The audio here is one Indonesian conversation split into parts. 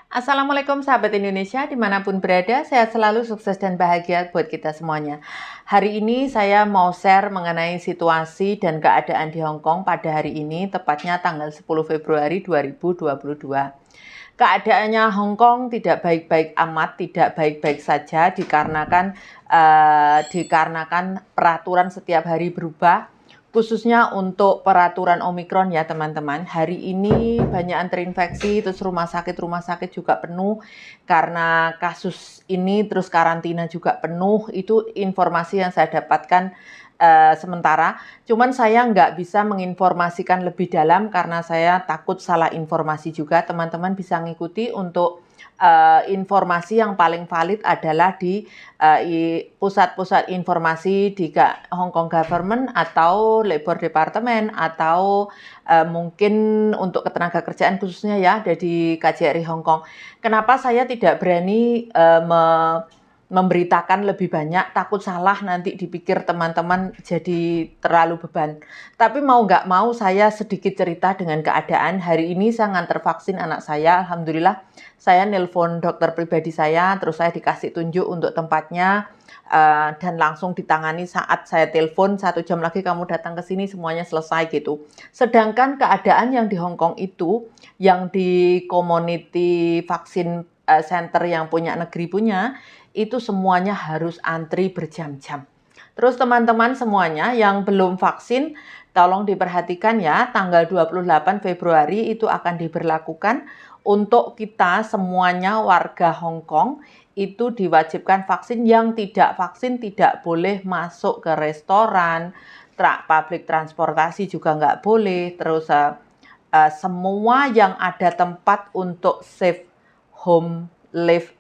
Assalamualaikum sahabat Indonesia, dimanapun berada, sehat selalu, sukses dan bahagia buat kita semuanya. Hari ini saya mau share mengenai situasi dan keadaan di Hong Kong pada hari ini, tepatnya tanggal 10 Februari 2022. Keadaannya Hong Kong tidak baik-baik amat, tidak baik-baik saja dikarenakan peraturan setiap hari berubah. Khususnya untuk peraturan Omikron ya teman-teman. Hari ini banyak yang terinfeksi, terus rumah sakit juga penuh karena kasus ini, terus karantina juga penuh. Itu informasi yang saya dapatkan sementara. Cuman saya nggak bisa menginformasikan lebih dalam karena saya takut salah informasi juga. Teman-teman bisa ngikuti untuk informasi yang paling valid adalah di pusat-pusat informasi di Hong Kong Government atau Labor Department atau mungkin untuk ketenaga kerjaan khususnya ya ada di KJRI Hong Kong. Kenapa saya tidak berani memberitakan lebih banyak, takut salah nanti dipikir teman-teman jadi terlalu beban. Tapi mau nggak mau saya sedikit cerita dengan keadaan. Hari ini saya nganter vaksin anak saya, alhamdulillah. Saya nelpon dokter pribadi saya, terus saya dikasih tunjuk untuk tempatnya, dan langsung ditangani saat saya telepon, 1 jam lagi kamu datang ke sini, semuanya selesai gitu. Sedangkan keadaan yang di Hong Kong itu, yang di community vaksin center yang punya negeri punya, itu semuanya harus antri berjam-jam. Terus teman-teman semuanya yang belum vaksin, tolong diperhatikan ya, tanggal 28 Februari itu akan diberlakukan untuk kita semuanya warga Hong Kong itu diwajibkan vaksin. Yang tidak vaksin tidak boleh masuk ke restoran, public transportasi juga nggak boleh, terus semua yang ada tempat untuk safe home live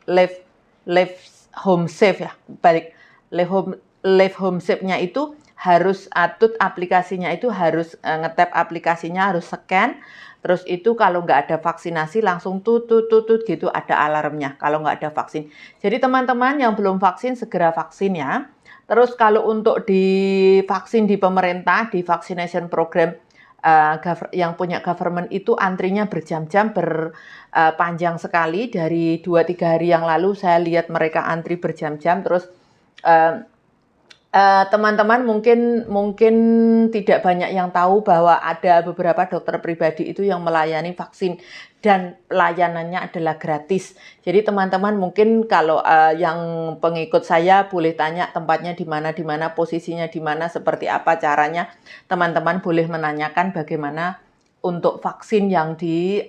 home safe ya, balik live home safe-nya itu harus aplikasinya itu harus ngetap aplikasinya, harus scan. Terus itu kalau nggak ada vaksinasi langsung tut gitu ada alarmnya kalau nggak ada vaksin. Jadi teman-teman yang belum vaksin segera vaksin ya. Terus kalau untuk divaksin di pemerintah, di vaccination program yang punya government itu antrinya berjam-jam, panjang sekali. Dari 2-3 hari yang lalu saya lihat mereka antri berjam-jam. Terus teman-teman mungkin tidak banyak yang tahu bahwa ada beberapa dokter pribadi itu yang melayani vaksin dan layanannya adalah gratis. Jadi teman-teman mungkin kalau yang pengikut saya boleh tanya tempatnya di mana, posisinya di mana, seperti apa caranya. Teman-teman boleh menanyakan bagaimana untuk vaksin yang di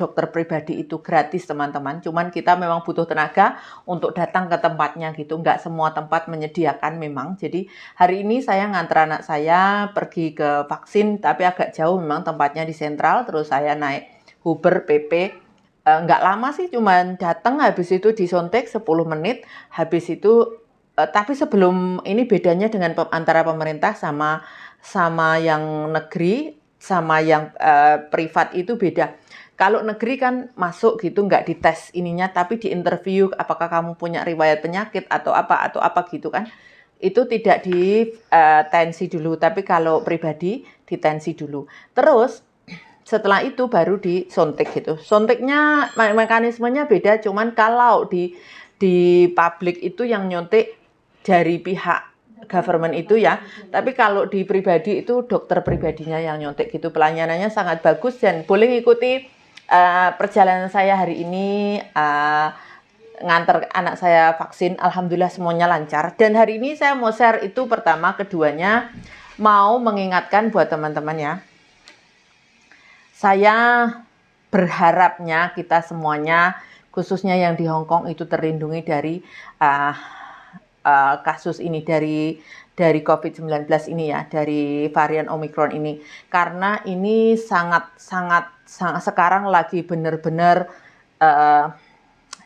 dokter pribadi itu gratis teman-teman. Cuman kita memang butuh tenaga untuk datang ke tempatnya gitu. Nggak semua tempat menyediakan memang. Jadi hari ini saya nganter anak saya pergi ke vaksin, tapi agak jauh memang tempatnya di sentral. Terus saya naik Uber PP. Nggak lama sih, cuman datang habis itu disontek 10 menit. Habis itu, tapi sebelum ini bedanya dengan antara pemerintah sama yang negeri, sama yang privat itu beda. Kalau negeri kan masuk gitu nggak dites ininya, tapi diinterview apakah kamu punya riwayat penyakit atau apa gitu kan. Itu tidak ditensi dulu, tapi kalau pribadi ditensi dulu. Terus setelah itu baru disontek gitu. Sonteknya mekanismenya beda, cuman kalau di publik itu yang nyontek dari pihak government itu ya, tapi kalau di pribadi itu dokter pribadinya yang nyontek gitu. Pelayanannya sangat bagus dan boleh ngikuti perjalanan saya hari ini nganter anak saya vaksin. Alhamdulillah semuanya lancar. Dan hari ini saya mau share itu pertama, keduanya mau mengingatkan buat teman-teman ya. Saya berharapnya kita semuanya, khususnya yang di Hong Kong itu terlindungi dari kasus ini, dari COVID-19 ini ya, dari varian Omikron ini. Karena ini sangat sekarang lagi benar-benar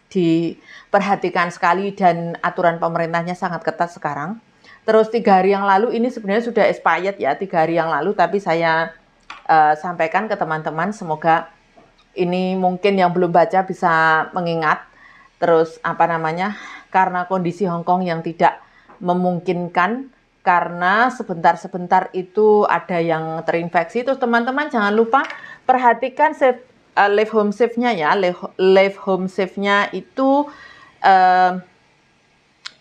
diperhatikan sekali dan aturan pemerintahnya sangat ketat sekarang. Terus 3 hari yang lalu ini sebenarnya sudah expired ya, 3 hari yang lalu, tapi saya sampaikan ke teman-teman, semoga ini mungkin yang belum baca bisa mengingat. Terus karena kondisi Hong Kong yang tidak memungkinkan, karena sebentar-sebentar itu ada yang terinfeksi. Terus teman-teman jangan lupa perhatikan Live Home Safe-nya ya, Live Home Safe-nya itu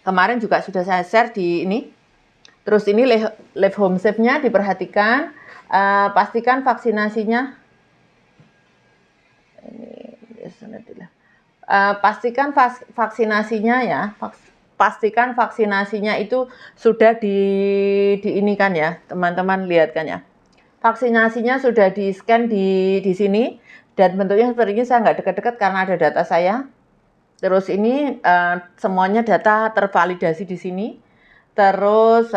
kemarin juga sudah saya share di ini. Terus ini Live Home Safe-nya diperhatikan, pastikan vaksinasinya. Pastikan vaksinasinya ya, pastikan vaksinasinya itu sudah diinikan ya, teman-teman lihat kan ya. Vaksinasinya sudah di-scan di sini dan bentuknya seperti ini, saya nggak dekat-dekat karena ada data saya. Terus ini semuanya data tervalidasi di sini. Terus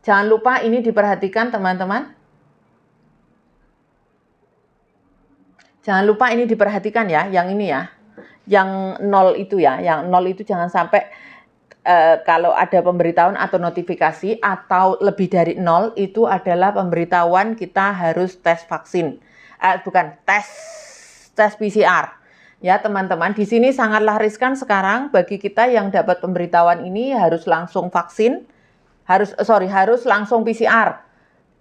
jangan lupa ini diperhatikan teman-teman. Jangan lupa ini diperhatikan ya, yang ini ya. Yang 0 itu ya, yang 0 itu jangan sampai kalau ada pemberitahuan atau notifikasi atau lebih dari 0 itu adalah pemberitahuan kita harus tes vaksin. Bukan, tes PCR. Ya teman-teman, di sini sangatlah riskan sekarang bagi kita yang dapat pemberitahuan ini harus langsung vaksin, harus langsung PCR.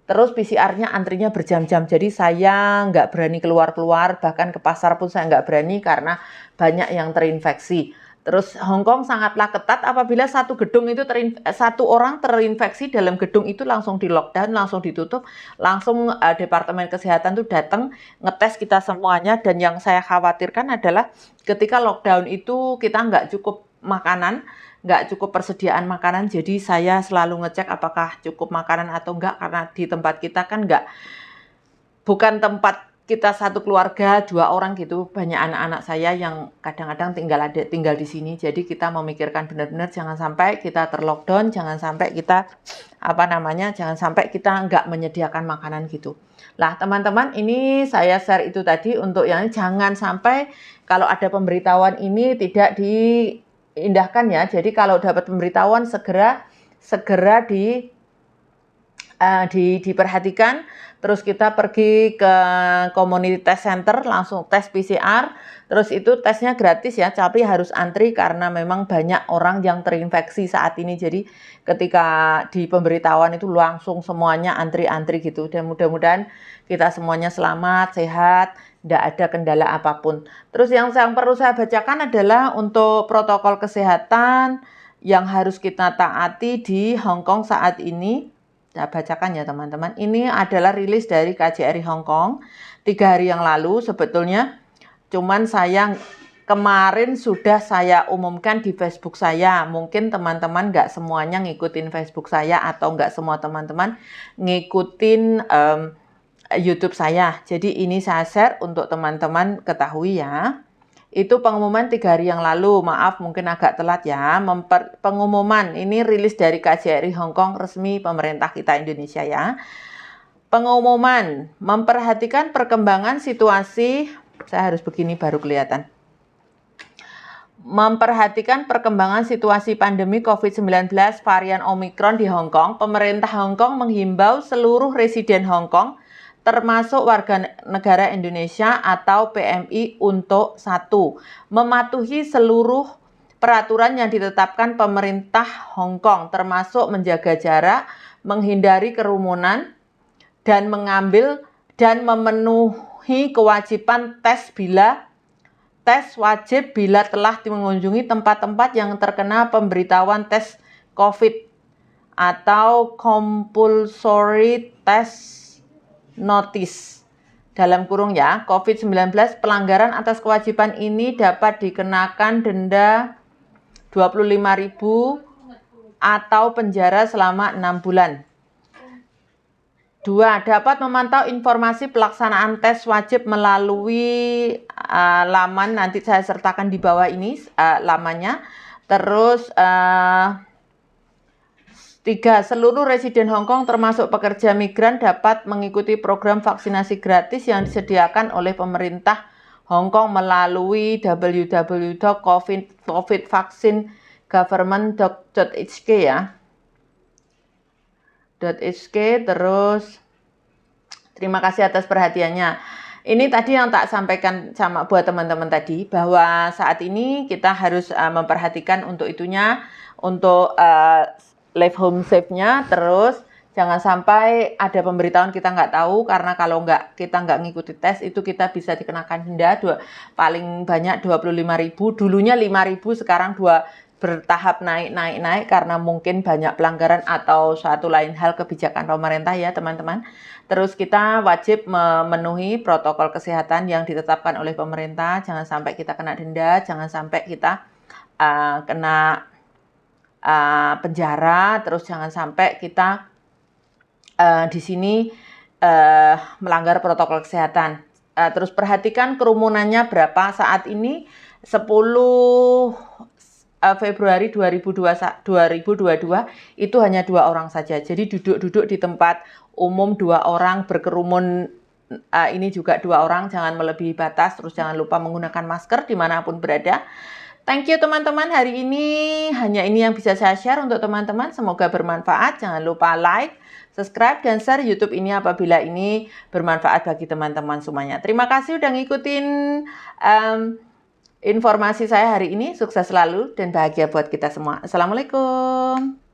Terus PCR-nya antrinya berjam-jam, jadi saya nggak berani keluar-keluar, bahkan ke pasar pun saya nggak berani karena banyak yang terinfeksi. Terus Hong Kong sangatlah ketat, apabila satu gedung itu satu orang terinfeksi dalam gedung itu langsung di lockdown, langsung ditutup, langsung Departemen Kesehatan itu datang ngetes kita semuanya. Dan yang saya khawatirkan adalah ketika lockdown itu kita nggak cukup makanan, nggak cukup persediaan makanan, jadi saya selalu ngecek apakah cukup makanan atau enggak, karena di tempat kita kan bukan tempat kita satu keluarga 2 orang gitu, banyak anak-anak saya yang kadang-kadang tinggal di sini, jadi kita memikirkan benar-benar jangan sampai kita terlockdown, jangan sampai kita jangan sampai kita nggak menyediakan makanan gitu. Lah teman-teman, ini saya share itu tadi untuk yang jangan sampai kalau ada pemberitahuan ini tidak diindahkan ya. Jadi kalau dapat pemberitahuan segera diperhatikan. Terus kita pergi ke community test center, langsung tes PCR. Terus itu tesnya gratis ya, tapi harus antri karena memang banyak orang yang terinfeksi saat ini. Jadi ketika di pemberitahuan itu langsung semuanya antri-antri gitu. Dan mudah-mudahan kita semuanya selamat, sehat, tidak ada kendala apapun. Terus yang perlu saya bacakan adalah untuk protokol kesehatan yang harus kita taati di Hong Kong saat ini. Saya bacakan ya teman-teman. Ini adalah rilis dari KJRI Hong Kong 3 hari yang lalu sebetulnya. Cuman kemarin sudah saya umumkan di Facebook saya. Mungkin teman-teman nggak semuanya ngikutin Facebook saya atau nggak semua teman-teman ngikutin YouTube saya. Jadi ini saya share untuk teman-teman ketahui ya. Itu pengumuman 3 hari yang lalu, maaf mungkin agak telat ya. Pengumuman ini rilis dari KJRI Hong Kong resmi pemerintah kita Indonesia ya. Pengumuman memperhatikan perkembangan situasi, saya harus begini baru kelihatan. Memperhatikan perkembangan situasi pandemi COVID-19 varian Omicron di Hong Kong, pemerintah Hong Kong menghimbau seluruh residen Hong Kong termasuk warga negara Indonesia atau PMI untuk 1. Mematuhi seluruh peraturan yang ditetapkan pemerintah Hong Kong, termasuk menjaga jarak, menghindari kerumunan, dan memenuhi kewajiban tes wajib bila telah mengunjungi tempat-tempat yang terkena pemberitahuan tes COVID atau compulsory test notice dalam kurung ya, COVID-19. Pelanggaran atas kewajiban ini dapat dikenakan denda 25.000 atau penjara selama 6 bulan. 2. Dapat memantau informasi pelaksanaan tes wajib melalui laman, nanti saya sertakan di bawah ini lamannya. Terus 3. Seluruh residen Hong Kong termasuk pekerja migran dapat mengikuti program vaksinasi gratis yang disediakan oleh pemerintah Hong Kong melalui www.covidvaccinegovernment.hk ya. .hk. Terus terima kasih atas perhatiannya. Ini tadi yang tak sampaikan buat teman-teman tadi, bahwa saat ini kita harus memperhatikan untuk itunya, untuk Live Home Safe-nya. Terus Jangan sampai ada pemberitahuan kita nggak tahu, karena kalau kita nggak ngikuti tes itu kita bisa dikenakan denda paling banyak 25.000. Dulunya 5.000, sekarang bertahap naik karena mungkin banyak pelanggaran atau suatu lain hal kebijakan pemerintah ya teman-teman. Terus kita wajib memenuhi protokol kesehatan yang ditetapkan oleh pemerintah. Jangan sampai kita kena denda, jangan sampai kita kena penjara, terus jangan sampai kita di sini melanggar protokol kesehatan. Terus perhatikan kerumunannya berapa saat ini. 10 Februari 2022 itu hanya 2 orang saja. Jadi duduk-duduk di tempat umum 2 orang, berkerumun ini juga 2 orang, jangan melebihi batas. Terus jangan lupa menggunakan masker dimanapun berada. Thank you teman-teman, hari ini hanya ini yang bisa saya share untuk teman-teman. Semoga bermanfaat. Jangan lupa like, subscribe, dan share YouTube ini apabila ini bermanfaat bagi teman-teman semuanya. Terima kasih udah ngikutin informasi saya hari ini. Sukses selalu dan bahagia buat kita semua. Assalamualaikum.